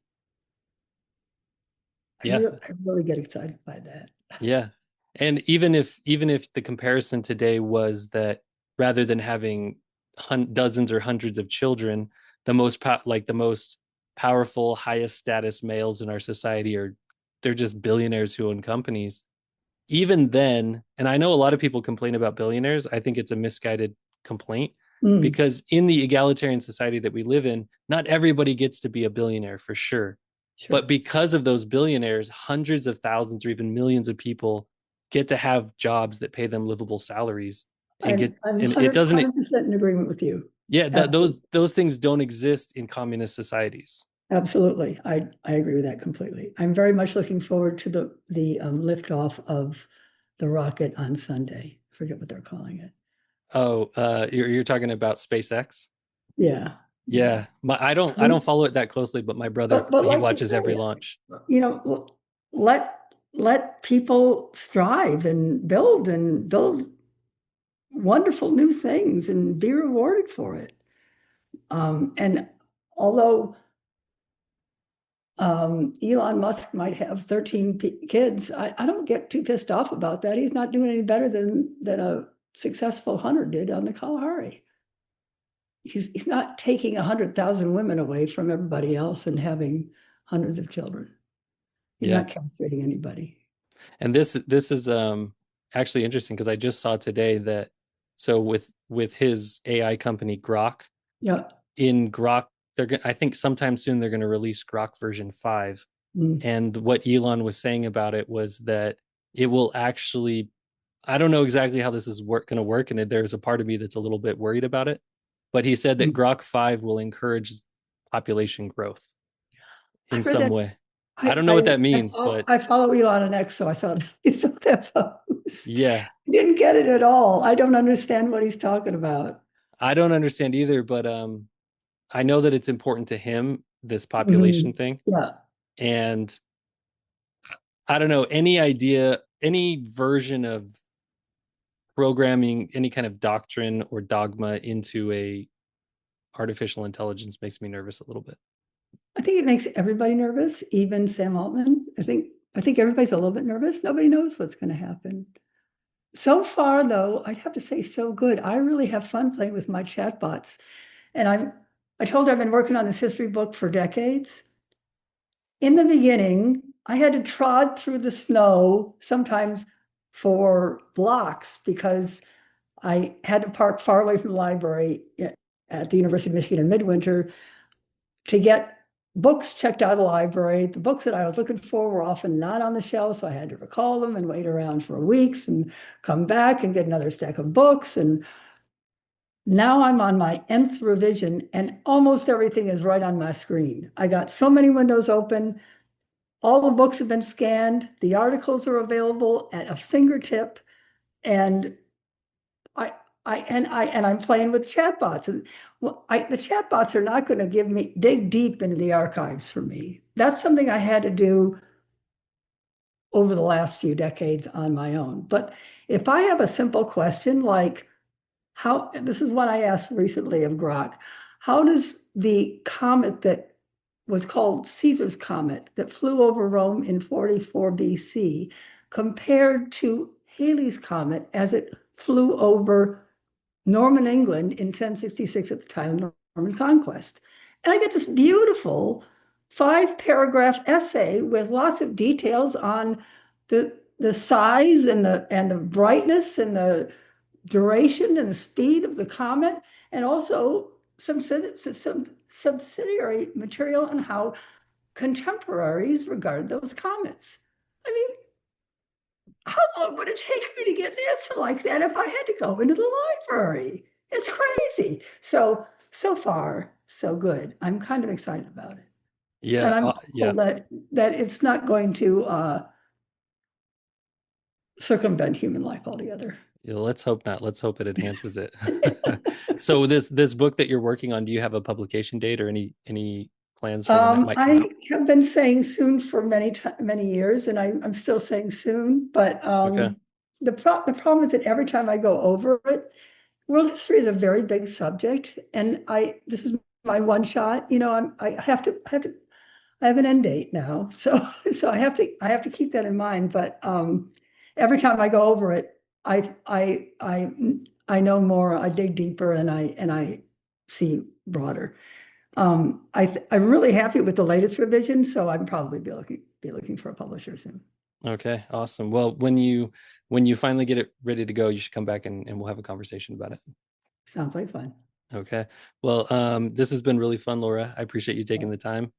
I Yeah. really, I really get excited by that. Yeah. And even if the comparison today was that rather than having dozens or hundreds of children, the most powerful, highest status males in our society are, they're just billionaires who own companies. Even then, and I know a lot of people complain about billionaires, I think it's a misguided complaint Mm, because in the egalitarian society that we live in, not everybody gets to be a billionaire for sure. But sure. because of those billionaires, hundreds of thousands or even millions of people get to have jobs that pay them livable salaries and get I'm and it doesn't 100% in agreement with you. yeah, Absolutely. those things don't exist in communist societies. Absolutely. I agree with that completely. I'm very much looking forward to the liftoff of the rocket on Sunday. Forget what they're calling it. Oh, you're talking about SpaceX? Yeah. Yeah. Yeah, I don't follow it that closely, but my brother, But he like you watches every say, launch. let people strive and build wonderful new things and be rewarded for it. And although Elon Musk might have 13 kids, I don't get too pissed off about that. He's not doing any better than a successful hunter did on the Kalahari. He's not taking 100,000 women away from everybody else and having hundreds of children. He's Yeah, not castrating anybody. and this is actually interesting because I just saw today that, so with his AI company Grok, Yeah. in Grok, I think sometime soon they're going to release Grok version 5. Mm, And what Elon was saying about it was that it will actually, I don't know exactly how this is going to work, and there's a part of me that's a little bit worried about it. But he said that mm. Grok 5 will encourage population growth I in read some that. way. I I don't know what I that I means, follow, but I follow Elon on X, so I saw that post. yeah, Didn't get it at all. I don't understand what he's talking about. I don't understand either. But I know that it's important to him, this population Mhm. thing. Yeah. And I don't know, any idea, any version of programming any kind of doctrine or dogma into a artificial intelligence makes me nervous a little bit. I think it makes everybody nervous, even Sam Altman. I think everybody's a little bit nervous. Nobody knows what's going to happen. So far, though, I'd have to say so good. I really have fun playing with my chatbots. And I told her I've been working on this history book for decades. In the beginning, I had to trod through the snow sometimes for blocks because I had to park far away from the library at the University of Michigan in midwinter to get books checked out of the library. The books that I was looking for were often not on the shelf, so I had to recall them and wait around for weeks and come back and get another stack of books. And now I'm on my nth revision, and almost everything is right on my screen. I got so many windows open. All the books have been scanned. The articles are available at a fingertip, and I I'm playing with chatbots, and the chatbots are not going to give me dig deep into the archives for me. That's something I had to do over the last few decades on my own. But if I have a simple question like how, this is one I asked recently of Grok, how does the comet that was called Caesar's comet that flew over Rome in 44 BC compared to Halley's comet as it flew over Norman England in 1066 at the time of Norman conquest? And I get this beautiful 5 paragraph essay with lots of details on the size and the brightness and the duration and the speed of the comet, and also some subsidiary material on how contemporaries regard those comets. I mean, how long would it take me to get an answer like that if I had to go into the library? It's crazy. So far, so good. I'm kind of excited about it. And Yeah, I'm yeah. hopeful that it's not going to circumvent human life altogether. Yeah, let's hope not. Let's hope it enhances it. So this book that you're working on, do you have a publication date or any plans for when that might come out? I have been saying soon for many years, and I'm still saying soon. But Okay. the problem is that every time I go over it, world history is a very big subject, and this is my one shot. I have an end date now, so I have to keep that in mind. But every time I go over it, I know more. I dig deeper, and I see broader. I'm really happy with the latest revision, so I'm probably be looking for a publisher soon. Okay, awesome. Well, when you finally get it ready to go, you should come back and we'll have a conversation about it. Sounds like fun. Okay. Well, this has been really fun, Laura. I appreciate you taking the time,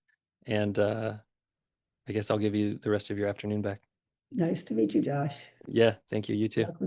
and I guess I'll give you the rest of your afternoon back. Nice to meet you, Josh. Yeah, thank you. You too. Have a good